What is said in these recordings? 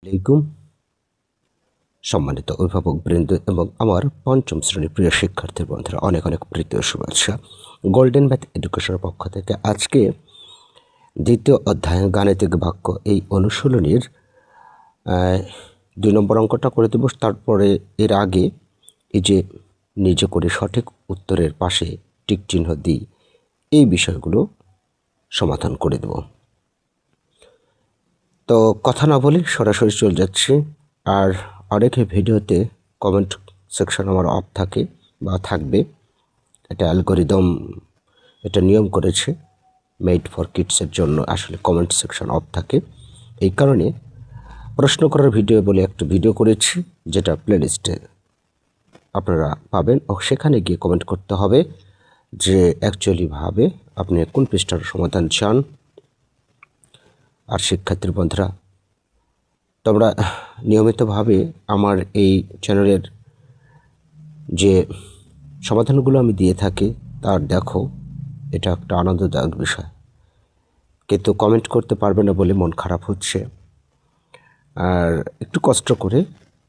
আলাইকুম সম্মানিত অভিভাবকবৃন্দ এবং আমার পঞ্চম শ্রেণীর প্রিয় শিক্ষার্থী বন্ধুরা, অনেক অনেক প্রীতি ও শুভেচ্ছা। গোল্ডেন ম্যাথ এডুকেশনের পক্ষ থেকে আজকে দ্বিতীয় অধ্যায় গাণিতিক বাক্য এই অনুশীলনীর 2 নম্বর অঙ্কটা করে দেব। তারপরে এর আগে এই যে নিজে করে সঠিক উত্তরের পাশে টিক চিহ্ন দিই, এই বিষয়গুলো সমাধান করে দেব। তো কথা না বলে সরাসরি চলে যাচ্ছি। আর অনেকে ভিডিওতে কমেন্ট সেকশন আমার অফ থাকে বা থাকবে, এটা অ্যালগরিদম এটা নিয়ম করেছে মেড ফর কিডসের জন্য, আসলে কমেন্ট সেকশন অফ থাকে। এই কারণে প্রশ্ন করার ভিডিও বলে একটা ভিডিও করেছি, যেটা প্লেলিস্টে আপনারা পাবেন, ও সেখানে গিয়ে কমেন্ট করতে হবে যে অ্যাকচুয়ালিভাবে আপনি কোন পৃষ্ঠার সমাধান চান। আর শিক্ষার্থী বন্ধুরা, তোমরা নিয়মিতভাবে আমার এই চ্যানেলের যে সমাধানগুলো আমি দিয়ে থাকি তার দেখো, এটা একটা আনন্দদায়ক বিষয়, কিন্তু কমেন্ট করতে পারবে না বলে মন খারাপ হচ্ছে। আর একটু কষ্ট করে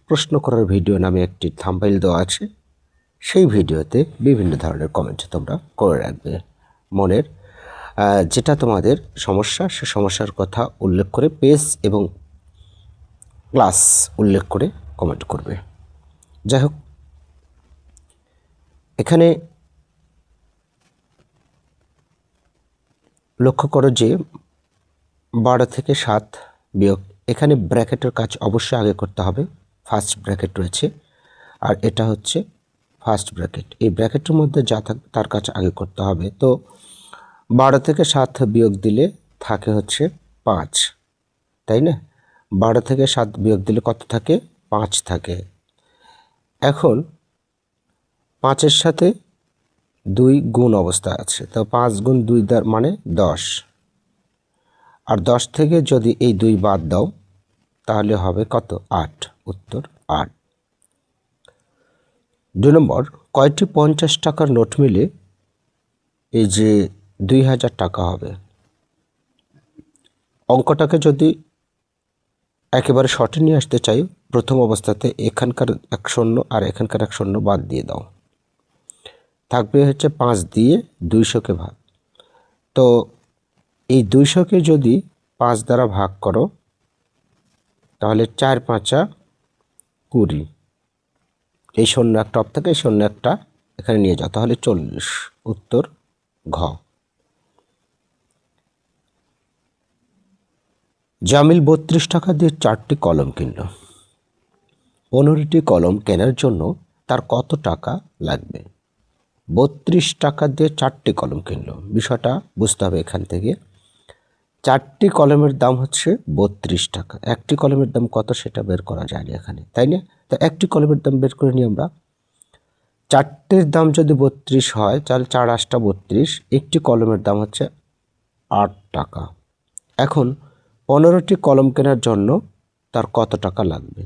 প্রশ্ন করার ভিডিও নামে একটি থাম্বনেইল দেওয়া আছে, সেই ভিডিওতে বিভিন্ন ধরনের কমেন্ট তোমরা করে রাখবে। মনের যেটা তোমাদের সমস্যা, সে সমস্যার কথা উল্লেখ করে পেজ এবং ক্লাস উল্লেখ করে কমেন্ট করবে। যাই হোক, এখানে লক্ষ্য করো যে 12 থেকে 7 বিয়োগ, এখানে ব্র্যাকেটের কাজ অবশ্যই আগে করতে হবে। ফার্স্ট ব্র্যাকেট রয়েছে আর এটা হচ্ছে ফার্স্ট ব্র্যাকেট, এই ব্র্যাকেটের মধ্যে যা থাকে তার কাজ আগে করতে হবে। তো 12 থেকে 7 বিয়োগ দিলে থাকে হচ্ছে 5, তাই না? 12 থেকে 7 বিয়োগ দিলে কত থাকে? 5 থাকে। এখন 5-এর সাথে 2 গুণ অবস্থা আছে, তো 5 গুণ 2 মানে 10। আর 10 থেকে যদি এই 2 বাদ দাও তাহলে হবে কত? 8। উত্তর 8। 2 নম্বর, কয়টি 50 টাকার নোট মিলে এই যে 2000 টাকা হবে? অঙ্কটাকে যদি একেবারে শর্টে নিয়ে আসতে চাই, প্রথম অবস্থাতে এখানকার 1 শূন্য আর এখানকার 1 শূন্য বাদ দিয়ে দাও, থাকবে হচ্ছে 5 দিয়ে 200কে ভাগ। তো এই 200কে যদি 5 দ্বারা ভাগ করো তাহলে 4 5 20, এই শূন্য একটা অফ থাকে, এই শূন্য একটা এখানে নিয়ে যাও, তাহলে 40। উত্তর ঘ। জামিল 32 টাকা দিয়ে 4টি কলম কিনল। 15টি কলম কেনার জন্য তার কত টাকা লাগবে? 32 টাকা দিয়ে 4টি কলম কিনল, বিষয়টা বুঝতে হবে। এখান থেকে 4টি কলমের দাম হচ্ছে 32 টাকা, একটি কলমের দাম কত সেটা বের করা যায়নি এখানে, তাই না? তো একটি কলমের দাম বের করে নিই আমরা। 4টির দাম যদি 32 হয় তাহলে 4 8 32, একটি কলমের দাম হচ্ছে 8 টাকা। এখন 15টি কলম কেনার জন্য তার কত টাকা লাগবে?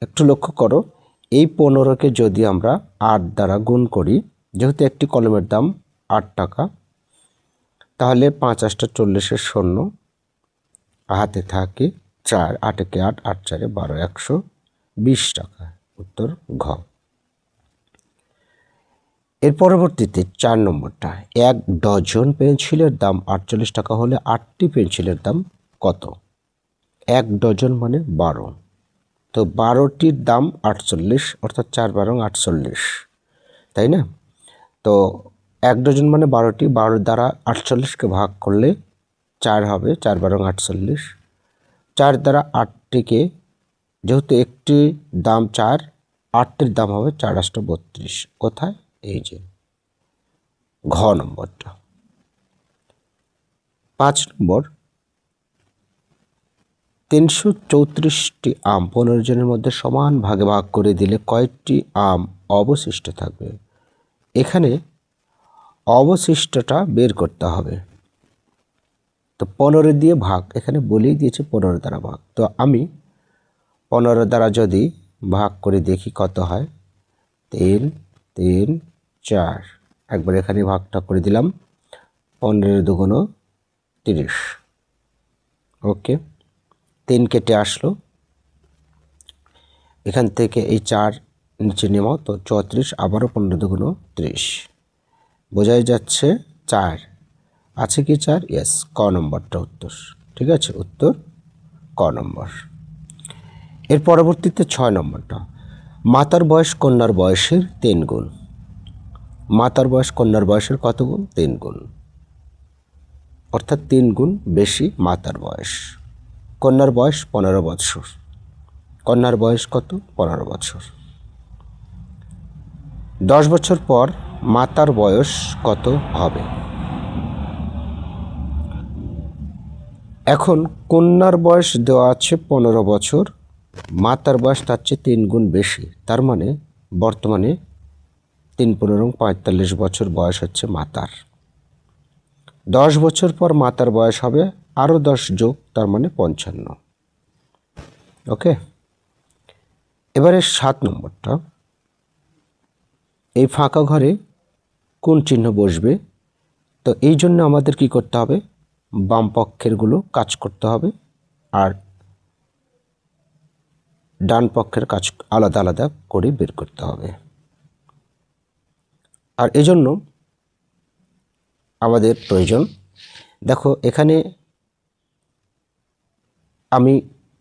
একটু লক্ষ্য করো, এই 15কে যদি আমরা 8 দ্বারা গুণ করি, যেহেতু একটি কলমের দাম 8 টাকা, তাহলে 5 8 40 শূন্য, হাতে থাকে 4, 8 কে 8, 8 4 12, 120 টাকা। উত্তর ঘ। এর পরবর্তীতে 4 নম্বরটা, 1 ডজন পেন্সিলের দাম 48 টাকা হলে 8টি পেন্সিলের দাম কত? 1 ডজন মানে 12, তো 12টির দাম 48, অর্থাৎ 4 12 48, তাই না? তো 1 ডজন মানে 12টি, 12 দ্বারা 48কে ভাগ করলে 4 হবে, 4 12 48। 4 দ্বারা 8টিকে, যেহেতু একটি দাম 4, 8টির দাম হবে 4 8 32। কোথায়? এই যে ঘ নম্বরটা। 5 নম্বর, 334টি আম 15 জনের মধ্যে সমান ভাগে ভাগ করে দিলে কয়টি আম অবশিষ্ট থাকবে? এখানে অবশিষ্টটা বের করতে হবে। তো 15 দিয়ে ভাগ, এখানে বলেই দিয়েছে 15 দ্বারা ভাগ, তো আমি 15 দ্বারা যদি ভাগ করে দেখি কত হয়, 3 3 4, একবার এখানে ভাগটা করে দিলাম, 15 2 30। ওকে, 3 কেটে আসলো, এখান থেকে এই 4 নিচে নেমো, তো 34, আবারও 15 দুগুণ 30, বোঝাই যাচ্ছে 4 আছে কি 4, ইয়েস, ক নম্বরটা উত্তর। ঠিক আছে, উত্তর ক নম্বর। এর পরবর্তীতে 6 নম্বরটা, মাতার বয়স কন্যার বয়সের 3 গুণ। মাতার বয়স কন্যার বয়সের কত গুণ? 3 গুণ, অর্থাৎ 3 গুণ বেশি মাতার বয়স। কন্যার বয়স 15 বৎসর, কন্যার বয়স কত? 15 বছর। 10 বছর পর মাতার বয়স কত হবে? এখন কন্যার বয়স দেওয়া আছে 15 বছর, মাতার বয়স তার চেয়ে 3 গুণ বেশি, তার মানে বর্তমানে 3 15 45 বছর বয়স হচ্ছে মাতার। 10 বছর পর মাতার বয়স হবে আরও 10 যোগ, তার মানে 55। ওকে, এবারে 7 নম্বরটা, এই ফাঁকা ঘরে কোন চিহ্ন বসবে? তো এই জন্য আমাদের কি করতে হবে? বাম পক্ষেরগুলো কাজ করতে হবে, আর ডান পক্ষের কাজ আলাদা আলাদা করে বের করতে হবে। আর এজন্য আমাদের প্রয়োজন, দেখো এখানে আমি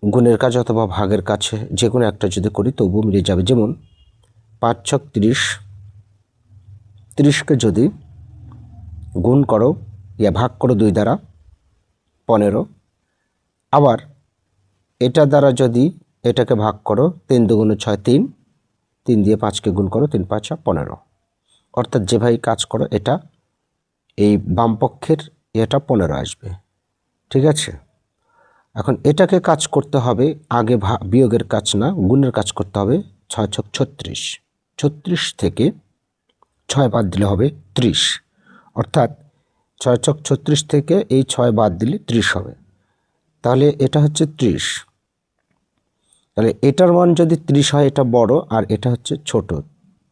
গুণের কাজ অথবা ভাগের কাছে যে কোনো একটা যদি করি তবুও মিলে যাবে। যেমন 5 ছক 30, 30কে যদি গুণ করো ইয়া ভাগ করো 2 দ্বারা 15, আবার এটা দ্বারা যদি এটাকে ভাগ করো 3 দুগুণে 6, 3, 3 দিয়ে 5কে গুণ করো, 3 5 15, অর্থাৎ যেভাবে কাজ করো এটা এই বাম পক্ষের এটা 15 আসবে। ঠিক আছে, এখন এটাকে কাজ করতে হবে আগে বিয়োগের কাজ না, গুণের কাজ করতে হবে। 6 ছক 36, 36 থেকে 6 বাদ দিলে হবে 30, অর্থাৎ 6 ছক 36 থেকে এই 6 বাদ দিলে 30 হবে, তাহলে এটা হচ্ছে 30। তাহলে এটার মান যদি 30 হয়, এটা বড় আর এটা হচ্ছে ছোট,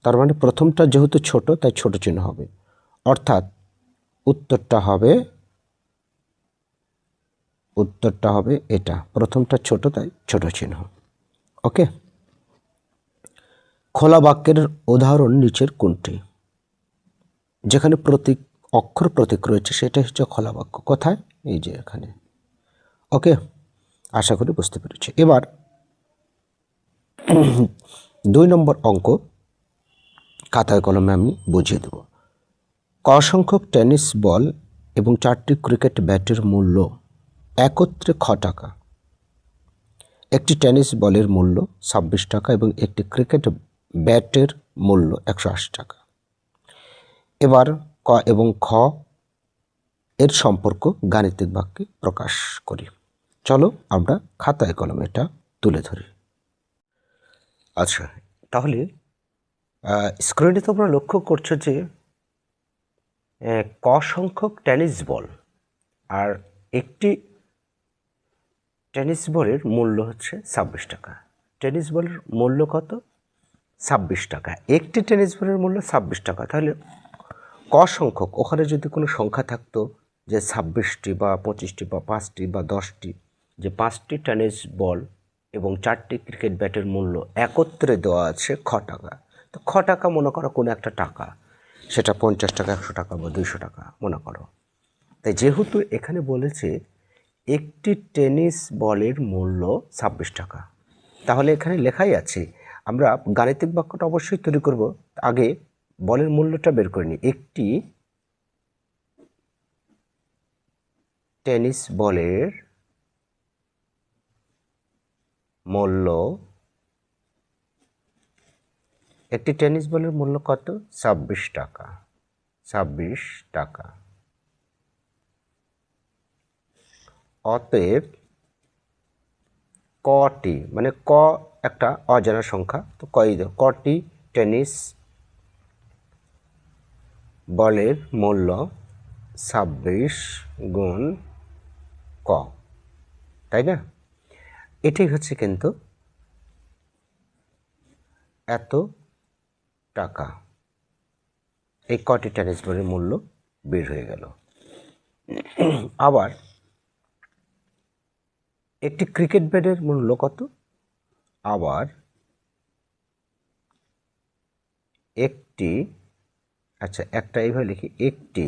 তার মানে প্রথমটা যেহেতু ছোট তাই ছোট চিহ্ন হবে, অর্থাৎ উত্তরটা হবে এটা, প্রথমটা ছোট তাই ছোট চিহ্ন। ওকে, খোলা বাক্যের উদাহরণ নিচের কোনটি? যেখানে প্রতীক অক্ষর প্রতীক রয়েছে সেটা হচ্ছে খোলা বাক্য। কোথায়? এই যে এখানে। ওকে, আশা করি বুঝতে পেরেছি। এবার 2 নম্বর অঙ্ক খাতায় কলমে আমি বুঝিয়ে দেব। ক সংখ্যক টেনিস বল এবং 4টি ক্রিকেট ব্যাটের মূল্য একত্রে খ টাকা। একটি টেনিস বলের মূল্য 26 টাকা এবং একটি ক্রিকেট ব্যাটের মূল্য 180 টাকা। এবার ক এবং খ এর সম্পর্ক গাণিতিক বাক্যে প্রকাশ করি। চলো আমরা খাতায় কলমে এটা তুলে ধরি। আচ্ছা, তাহলে স্ক্রিনে তোমরা লক্ষ্য করছো যে ক সংখ্যক টেনিস বল, আর একটি টেনিস বলের মূল্য হচ্ছে 26 টাকা। টেনিস বলের মূল্য কত? 26 টাকা। একটি টেনিস বলের মূল্য 26 টাকা। তাহলে ক সংখ্যক, ওখানে যদি কোনো সংখ্যা থাকতো যে 26টি বা 25টি বা 5টি বা 10টি, যে 5টি টেনিস বল এবং 4টি ক্রিকেট ব্যাটের মূল্য একত্রে দেওয়া আছে খ টাকা। তো খ টাকা মনে করো কোনো একটা টাকা, সেটা 50 টাকা, 100 টাকা বা 200 টাকা মনে করো। তাই যেহেতু এখানে বলেছে একটি টেনিস বলের মূল্য 26 টাকা, তাহলে এখানে লেখাই আছে, আমরা গাণিতিক বাক্যটা অবশ্যই তৈরি করব, আগে বলের মূল্যটা বের করে নিই। একটি টেনিস বলের মূল্য, একটি টেনিস বলের মূল্য কত? 26 টাকা। 26 টাকা। অতএব কটি, মানে ক একটা অজানা সংখ্যা, তো কই দাও, কটি টেনিস বলের মূল্য 26 গুণ ক, তাই না? এটাই হচ্ছে কিন্তু এত টাকা। এই কটি টেনিস বলের মূল্য বের হয়ে গেল। আবার একটি ক্রিকেট ব্যাটের মূল্য কত? আবার একটি, আচ্ছা একটা এইভাবে লিখি, একটি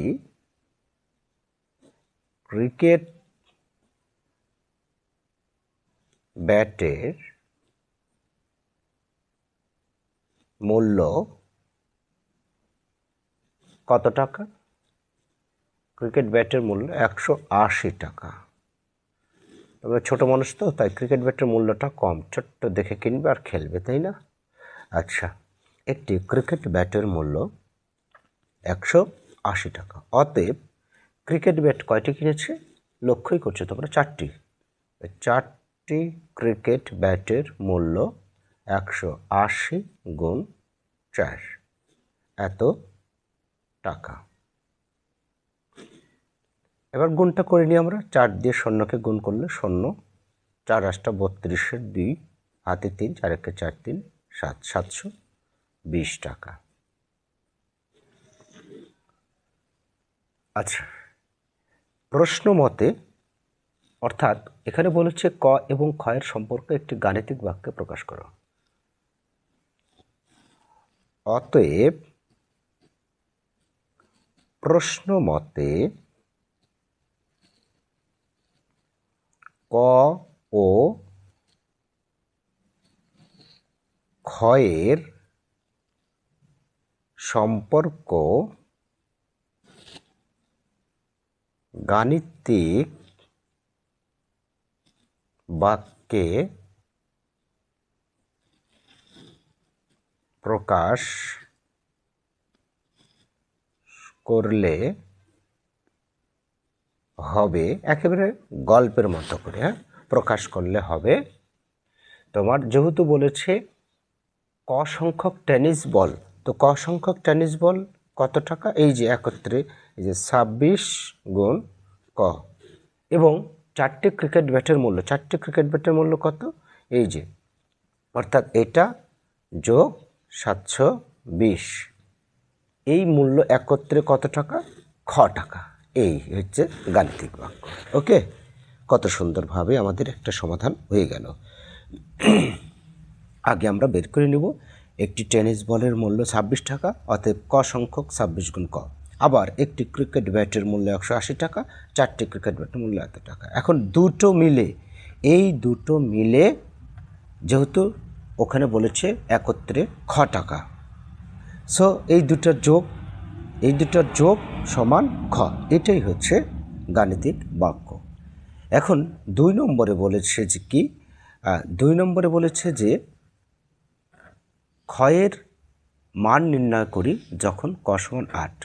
ক্রিকেট ব্যাটের মূল্য কত টাকা? ক্রিকেট ব্যাটের মূল্য 180 টাকা। তবে ছোট মানুষ তো, তাই ক্রিকেট ব্যাটের মূল্যটা কম, ছোট্ট দেখে কিনবে আর খেলবে, তাই না? আচ্ছা, একটি ক্রিকেট ব্যাটের মূল্য 180 টাকা। অতএব ক্রিকেট ব্যাট কয়টি কিনেছে? লক্ষ্যই করছো তোমরা, 4টি। 4টি ক্রিকেট ব্যাটের মূল্য 180 গুণ 4, এত টাকা। এবার গুণটা করে নিই আমরা। 4 দিয়ে শূন্যকে গুণ করলে 0, 4 8 32, 2 হাতে 3, 4 1 4 3 7, 720 টাকা। আচ্ছা, প্রশ্ন মতে, অর্থাৎ এখানে বলেছে ক এবং খ এর সম্পর্ক একটি গাণিতিক বাক্যে প্রকাশ করো। অতএব প্রশ্ন মতে ক ও খ এর সম্পর্ক গাণিতিক বাক্যে প্রকাশ করলে হবে, একেবারে গল্পের মতো করে প্রকাশ করলে হবে। তোমার যেহেতু বলেছে ক সংখ্যক টেনিস বল, তো ক সংখ্যক টেনিস বল কত টাকা? এই যে একত্রে, এই যে 26 গুণ ক, এবং 4টি ক্রিকেট ব্যাটের মূল্য, 4টি ক্রিকেট ব্যাটের মূল্য কত? এই যে, অর্থাৎ এটা যোগ 720, এই মূল্য একত্রে কত টাকা? খ টাকা। এই হচ্ছে গাণিতিক বাক্য। ওকে, কত সুন্দরভাবে আমাদের একটা সমাধান হয়ে গেল। আগে আমরা বের করে নেব একটি টেনিস বলের মূল্য 26 টাকা, অতএব ক সংখ্যক 26 গুণ ক। আবার একটি ক্রিকেট ব্যাটের মূল্য 180 টাকা, 4টি ক্রিকেট ব্যাটের মূল্য এত টাকা। এখন দুটো মিলে, এই দুটো মিলে, যেহেতু ওখানে বলেছে একত্রে খ টাকা, সো এই দুটার যোগ সমান খ, এটাই হচ্ছে গাণিতিক বাক্য। এখন 2 নম্বরে বলেছে যে কি? 2 নম্বরে বলেছে যে ক্ষয়ের মান নির্ণয় করি যখন ক সমান 8।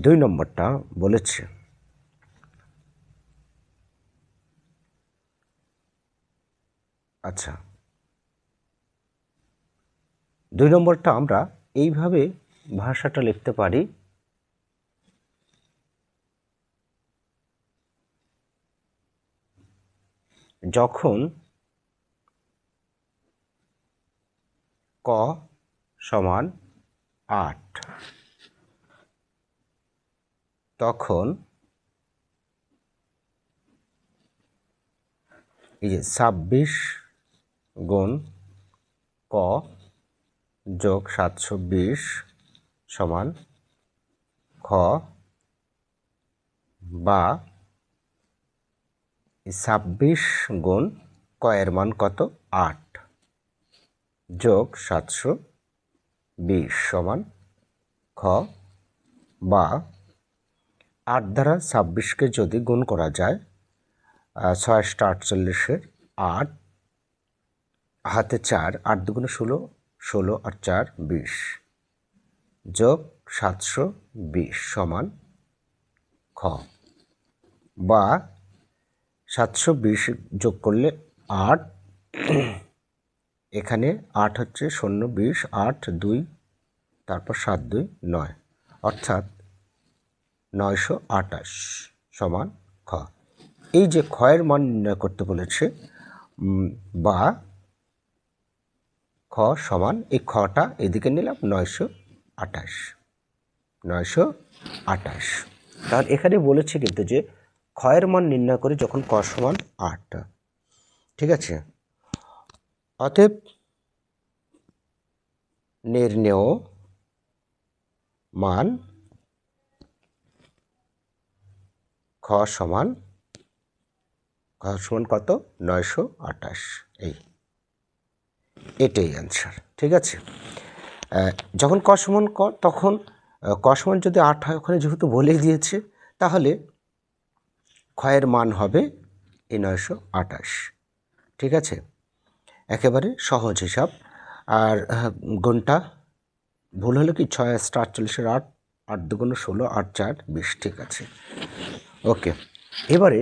2 নম্বরটা বলেছে, আচ্ছা 2 নম্বরটা আমরা এইভাবে ভাষাটা লিখতে পারি, যখন ক সমান 8 তখন এই যে 26 গুণ ক যোগ 720 সমান খ, বা 26 গুণ ক এর মান কত? 8 যোগ 720 সমান খ, বা 8 দ্বারা 26কে যদি গুণ করা যায়, 6 48, 8 হাতে 4, 8 দুগুণে 16, 16 আর 4 20 যোগ 720 সমান খ, বা 720 যোগ করলে 8, এখানে 8 হচ্ছে 0 20, 8 2, তারপর 7 2 9, অর্থাৎ 928 সমান খ। এই যে ক্ষয়ের মান নির্ণয় করতে বলেছে, বা খ সমান, এই খটা এদিকে নিলাম 928, 928। তাহলে এখানে বলেছে কিন্তু যে ক্ষয়ের মান নির্ণয় করি যখন ক সমান 8। ঠিক আছে, অতএব নির্ণেয় মান খ সমান কত? 928। এটাই অ্যান্সার। ঠিক আছে, যখন ক সমান ক, তখন ক সমান যদি 8 হয়, ওখানে যেহেতু বলেই দিয়েছে, তাহলে ক্ষয়ের মান হবে এই 928। ঠিক আছে, একেবারে সহজ হিসাব। আর গুণটা ভুল হলো কি, 6 48 8, 8 2 16, 8 4 20। ঠিক আছে, ওকে। এবারে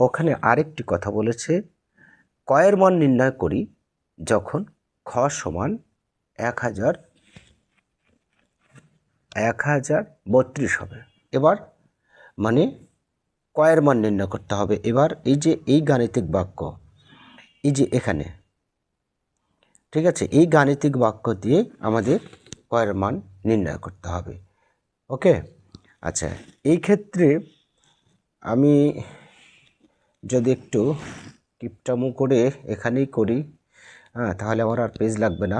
ওখানে আরেকটি কথা বলেছে, কয়ের মান নির্ণয় করি যখন খ সমান 1032 হবে। এবার মানে কয়ের মান নির্ণয় করতে হবে। এবার এই যে এই গাণিতিক বাক্য, এই যে এখানে, ঠিক আছে, এই গাণিতিক বাক্য দিয়ে আমাদের কয়ের মান নির্ণয় করতে হবে। ওকে, আচ্ছা, এই ক্ষেত্রে আমি যদি একটু কিপটামো করে এখানেই করি, তাহলে আমার আর পেজ লাগবে না।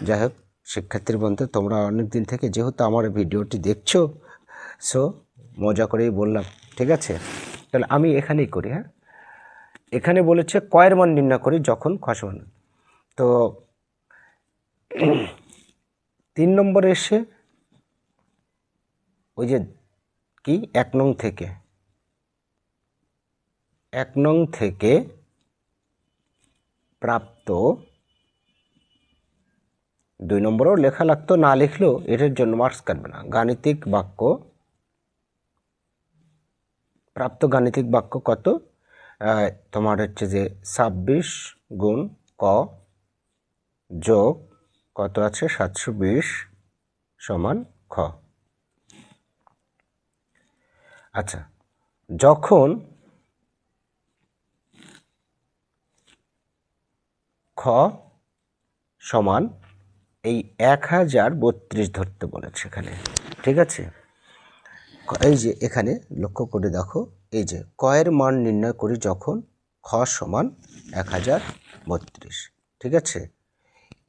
যাই হোক, শিক্ষার্থীর বন্ধু, তোমরা অনেক দিন থেকে যেহেতু আমার ভিডিওটি দেখছো, সো মজা করেই বললাম। ঠিক আছে, তাহলে আমি এখানেই করি। হ্যাঁ, এখানে বলেছে কয়ের মান নির্ণয় করি যখন খ সমান, তো 3 নম্বরে এসে ওই যে কি 1 নং থেকে প্রাপ্ত, 2 নম্বরেও লেখা লাগতো, না লিখলেও এটার জন্য মার্কস কাটবে না। গাণিতিক বাক্য, প্রাপ্ত গাণিতিক বাক্য কত? তোমার হচ্ছে যে 26 গুণ ক যোগ কত আছে 720 সমান খ। আচ্ছা, যখন খ সমান এই 1032 ধরতে বলেছে এখানে। ঠিক আছে, এই যে এখানে লক্ষ্য করে দেখো, এই যে কয়ের মান নির্ণয় করি যখন খ সমান 1032। ঠিক আছে,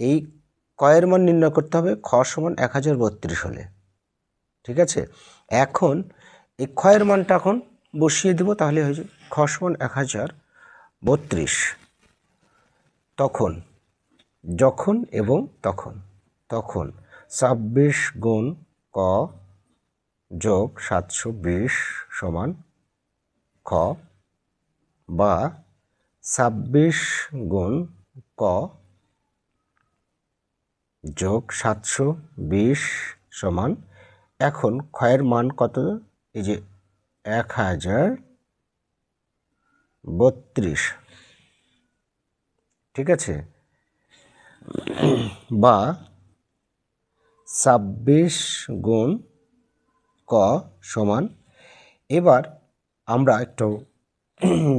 এই কয়ের মান নির্ণয় করতে হবে খ সমান 1032 হলে। ঠিক আছে, এখন এই ক্ষয়ের মানটা এখন বসিয়ে দেব, তাহলে হয়ে যাবে খ সমান 1032। তখন, যখন এবং তখন, 26 গুণ ক যোগ 720 সমান খ, বা 26 গুণ ক যোগ 720 সমান, এখন ক্ষয়ের মান কত? এই যে 1032। ঠিক আছে, বা 26 গুণ ক সমান, এবার আমরা একটু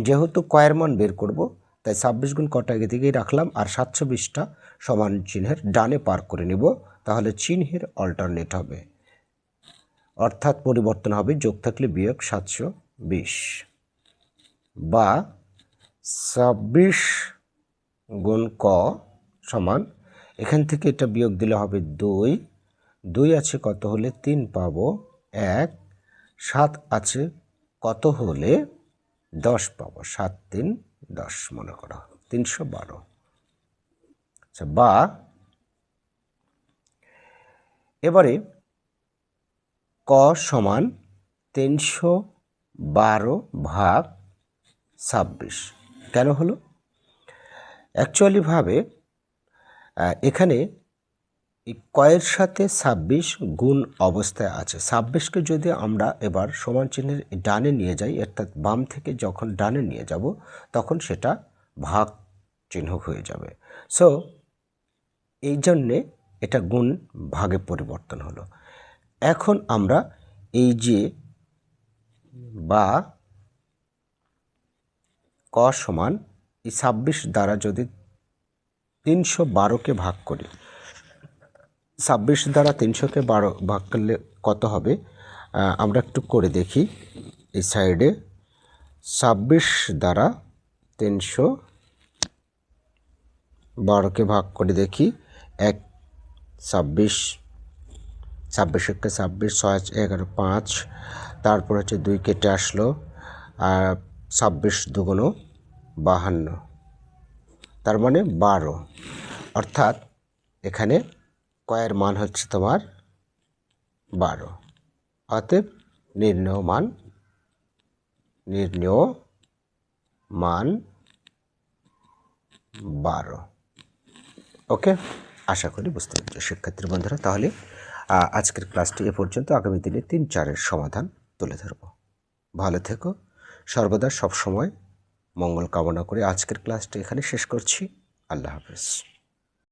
যেহেতু কয়ের মান বের করব, তাই 26 গুণ কটা আগে থেকেই রাখলাম, আর 720টা সমান চিহ্নের ডানে পার করে নিব, তাহলে চিহ্নের অল্টারনেট হবে, অর্থাৎ পরিবর্তন হবে, যোগ থাকলে বিয়োগ 720, বা 26 গুণ ক সমান, এখান থেকে এটা বিয়োগ দিলে হবে 2 আছে কত হলে 3 পাবো, 1 7 আছে কত হলে 10 পাবো, 7 3 10, মনে করো 312। আচ্ছা, বা এবারে ক সমান 312 ভাগ 26 কেন হলো? অ্যাকচুয়ালি ভাবে এখানে এই কয়ের সাথে 26 গুণ অবস্থায় আছে। 26কে যদি আমরা এবার সমান চিহ্নের ডানে নিয়ে যাই, অর্থাৎ বাম থেকে যখন ডানে নিয়ে যাব, তখন সেটা ভাগ চিহ্ন হয়ে যাবে। সো এই জন্যে এটা গুণ ভাগে পরিবর্তন হলো। এখন আমরা এই যে বা ক সমান এই 26 দ্বারা যদি 312কে ভাগ করি, 26 দ্বারা 300কে ভাগ করলে কত হবে? আমরা একটু করে দেখি এই সাইডে। 26 দ্বারা 312কে ভাগ করে দেখি। 1 26, 26 একে 26, 6 11 5, তারপর হচ্ছে 2 কেটে আসলো, আর 26 দুগুণ 52, তার মানে 12। অর্থাৎ এখানে কয়ের মান হচ্ছে তোমার 12। অতএব নির্ণেয় মান 12। ওকে, আশা করি বুঝতে পেরেছি শিক্ষার্থী বন্ধুরা। তাহলে আজকের ক্লাসটি এ পর্যন্ত। আগামী দিনে 3-4-এর সমাধান তুলে ধরব। ভালো থেকো, সর্বদা সবসময় মঙ্গল কামনা করে আজকের ক্লাসটি এখানে শেষ করছি। আল্লাহ হাফেজ।